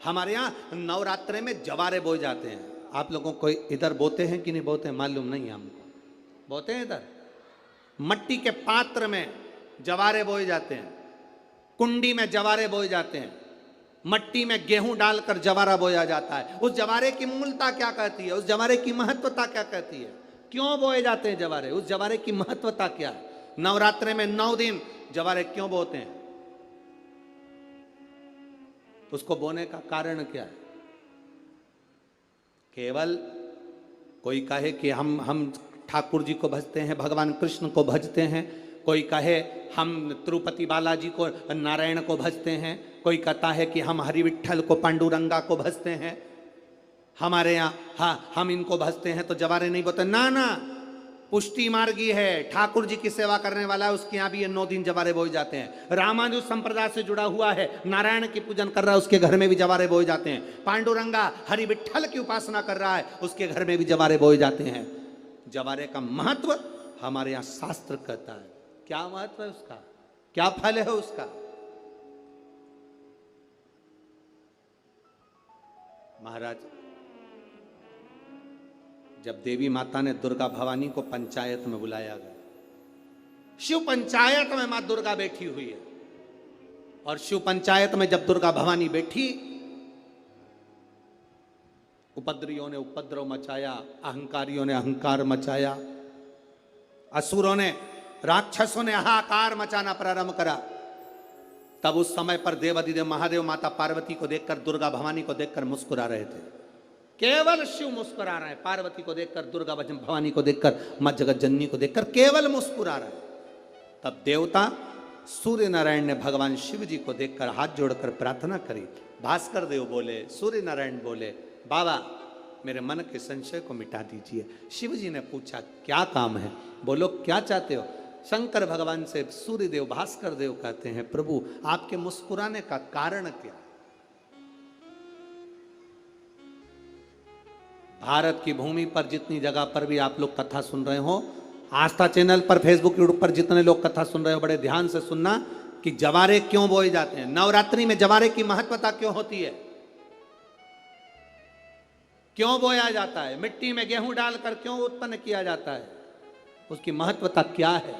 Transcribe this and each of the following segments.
हमारे यहाँ नवरात्रे में जवारे बोए जाते हैं। आप लोगों को इधर बोते हैं कि नहीं बोते हैं मालूम नहीं हमको। बोते हैं इधर? मट्टी के पात्र में जवारे बोए जाते हैं, कुंडी में जवारे बोए जाते हैं, मट्टी में गेहूं डालकर जवारा बोया जाता है। उस जवारे की मूलता क्या कहती है? उस जवारे की महत्वता क्या कहती है? क्यों बोए जाते हैं जवारे? उस जवारे की महत्वता क्या है? नवरात्रे में 9 दिन जवारे क्यों बोते हैं? उसको बोने का कारण क्या है? केवल कोई कहे कि हम ठाकुर जी को भजते हैं, भगवान कृष्ण को भजते हैं, कोई कहे हम तिरुपति बालाजी को, नारायण को भजते हैं, कोई कहता है कि हम हरि विट्ठल को, पांडुरंगा को भजते हैं, हमारे यहाँ हाँ हम इनको भजते हैं तो जवारे नहीं बोते। ना ना, पुष्टि मार्गी है, ठाकुर जी की सेवा करने वाला है, उसके यहाँ भी ये 9 दिन जवारे बोए जाते हैं। रामानुज संप्रदाय से जुड़ा हुआ है, नारायण की पूजन कर रहा है, उसके घर में भी जवारे बोए जाते हैं। पांडुरंगा हरि विट्ठल की उपासना कर रहा है, उसके घर में भी जवारे बोए जाते हैं। जवारे का महत्व हमारे यहाँ शास्त्र कहता है। क्या महत्व है उसका? क्या फल है उसका? महाराज, जब देवी माता ने दुर्गा भवानी को पंचायत में बुलाया गया, शिव पंचायत में मां दुर्गा बैठी हुई है, और शिव पंचायत में जब दुर्गा भवानी बैठी, उपद्रवियों ने उपद्रव मचाया, अहंकारियों ने अहंकार मचाया, असुरों ने, राक्षसों ने हाहाकार मचाना प्रारंभ करा। तब उस समय पर देवाधिदेव महादेव माता पार्वती को देखकर, दुर्गा भवानी को देखकर मुस्कुरा रहे थे। केवल शिव मुस्कुरा रहे हैं, पार्वती को देखकर, दुर्गा भवानी को देखकर, मां जगत जननी को देखकर केवल मुस्कुरा रहे हैं। तब देवता सूर्य नारायण ने भगवान शिव जी को देखकर हाथ जोड़कर प्रार्थना करी। भास्कर देव बोले, सूर्य नारायण बोले, बाबा मेरे मन के संशय को मिटा दीजिए। शिव जी ने पूछा क्या काम है? बोलो क्या चाहते हो? शंकर भगवान से सूर्य देव, भास्कर देव कहते हैं, प्रभु आपके मुस्कुराने का कारण क्या? भारत की भूमि पर जितनी जगह पर भी आप लोग कथा सुन रहे हो, आस्था चैनल पर, फेसबुक, यूट्यूब पर जितने लोग कथा सुन रहे हो, बड़े ध्यान से सुनना कि जवारे क्यों बोए जाते हैं। नवरात्रि में जवारे की महत्वता क्यों होती है? क्यों बोया जाता है? मिट्टी में गेहूं डालकर क्यों उत्पन्न किया जाता है? उसकी महत्वता क्या है?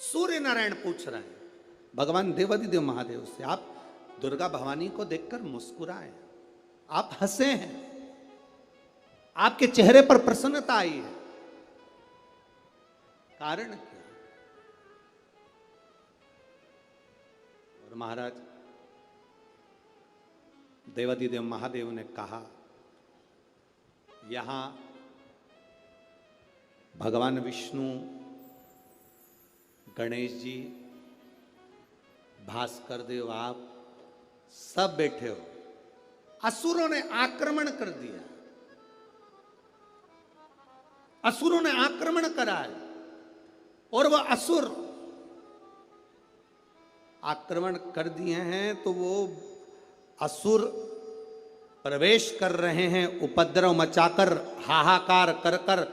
सूर्य नारायण पूछ रहे हैं भगवान देवाधिदेव महादेव से, आप दुर्गा भवानी को देखकर मुस्कुराए, आप हंसे हैं, आपके चेहरे पर प्रसन्नता आई है, कारण क्या? और महाराज देवाधिदेव महादेव ने कहा, यहां भगवान विष्णु, गणेश जी, भास्कर देव, आप सब बैठे हो। असुरों ने आक्रमण कर दिया, असुरों ने आक्रमण करा है, और वह असुर आक्रमण कर दिए हैं तो वो असुर प्रवेश कर रहे हैं, उपद्रव मचाकर, हाहाकार कर कर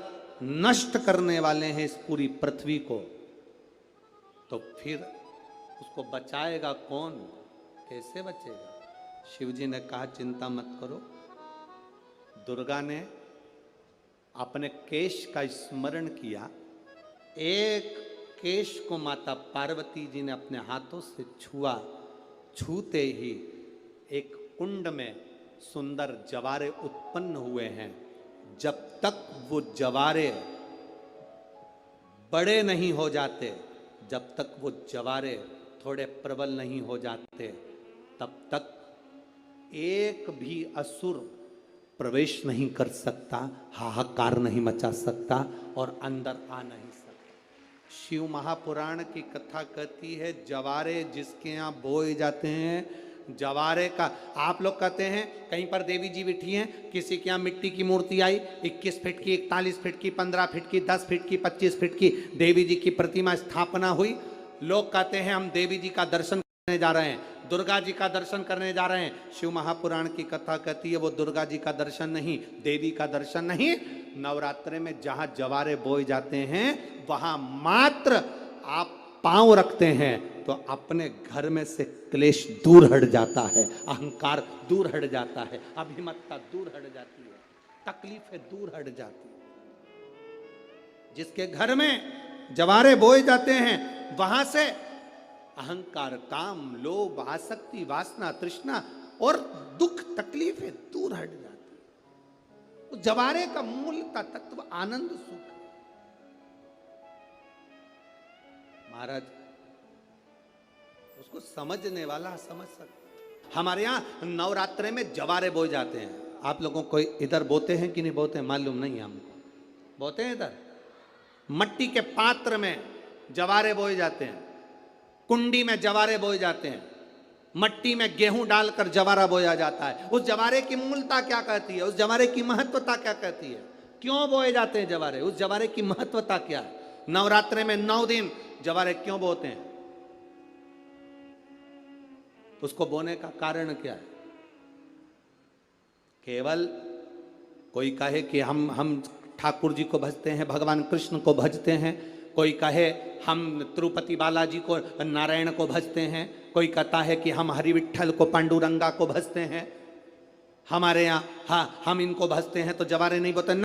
नष्ट करने वाले हैं इस पूरी पृथ्वी को। तो फिर उसको बचाएगा कौन? कैसे बचेगा? शिव जी ने कहा चिंता मत करो। दुर्गा ने अपने केश का स्मरण किया, एक केश को माता पार्वती जी ने अपने हाथों से छुआ, छूते ही एक कुंड में सुंदर जवारे उत्पन्न हुए हैं। जब तक वो जवारे बड़े नहीं हो जाते, जब तक वो जवारे थोड़े प्रबल नहीं हो जाते, तब तक एक भी असुर प्रवेश नहीं कर सकता, हाहाकार नहीं मचा सकता और अंदर आ नहीं सकता। शिव महापुराण की कथा कहती है, जवारे जिसके यहाँ बोए जाते हैं, जवारे का, आप लोग कहते हैं कहीं पर देवी जी बैठी हैं, किसी के यहाँ मिट्टी की मूर्ति आई, 21 फीट की, 41 फीट की, 15 फीट की, 10 फीट की, 25 फीट की देवी जी की प्रतिमा स्थापना हुई। लोग कहते हैं हम देवी जी का दर्शन करने जा रहे हैं, दुर्गा जी का दर्शन करने जा रहे हैं। शिव महापुराण की कथा कहती है वो दुर्गा जी का दर्शन नहीं, देवी का दर्शन नहीं, नवरात्रे में जहां जवारे बोए जाते हैं वहां मात्र आप पांव रखते हैं, तो अपने घर में से क्लेश दूर हट जाता है, अहंकार दूर हट जाता है, अभिमतता दूर हट जाती है, तकलीफें दूर हट जाती है। जिसके घर में जवारे बोए जाते हैं वहां से अहंकार, काम, लोभ, आसक्ति, वासना, तृष्णा और दुख, तकलीफें दूर हट जाती है। उस जवारे का मूल का तत्व आनंद, सुख। महाराज उसको समझने वाला समझ सकता। हमारे यहां नवरात्रे में जवारे बोए जाते हैं। आप लोगों को इधर बोते हैं कि नहीं बोते हैं मालूम नहीं हमको। बोते हैं इधर मट्टी के पात्र में जवारे बोए जाते हैं, कुंडी में जवारे बोए जाते हैं, मट्टी में गेहूं डालकर जवारा बोया जाता है। उस जवारे की मूलता क्या कहती है, उस जवारे की महत्वता क्या कहती है, क्यों बोए जाते हैं जवारे, उस जवारे की महत्वता क्या है। नवरात्रे में 9 दिन जवारे क्यों बोते हैं, उसको बोने का कारण क्या है। केवल कोई कहे कि हम ठाकुर जी को भजते हैं, भगवान कृष्ण को भजते हैं, कोई कहे हम तिरुपति बालाजी को, नारायण को भजते हैं, कोई कहता है कि हम हरि विठ्ठल को, पांडुरंगा को भजते हैं, हमारे यहाँ हाँ हम इनको भजते हैं तो जवारे नहीं बोते।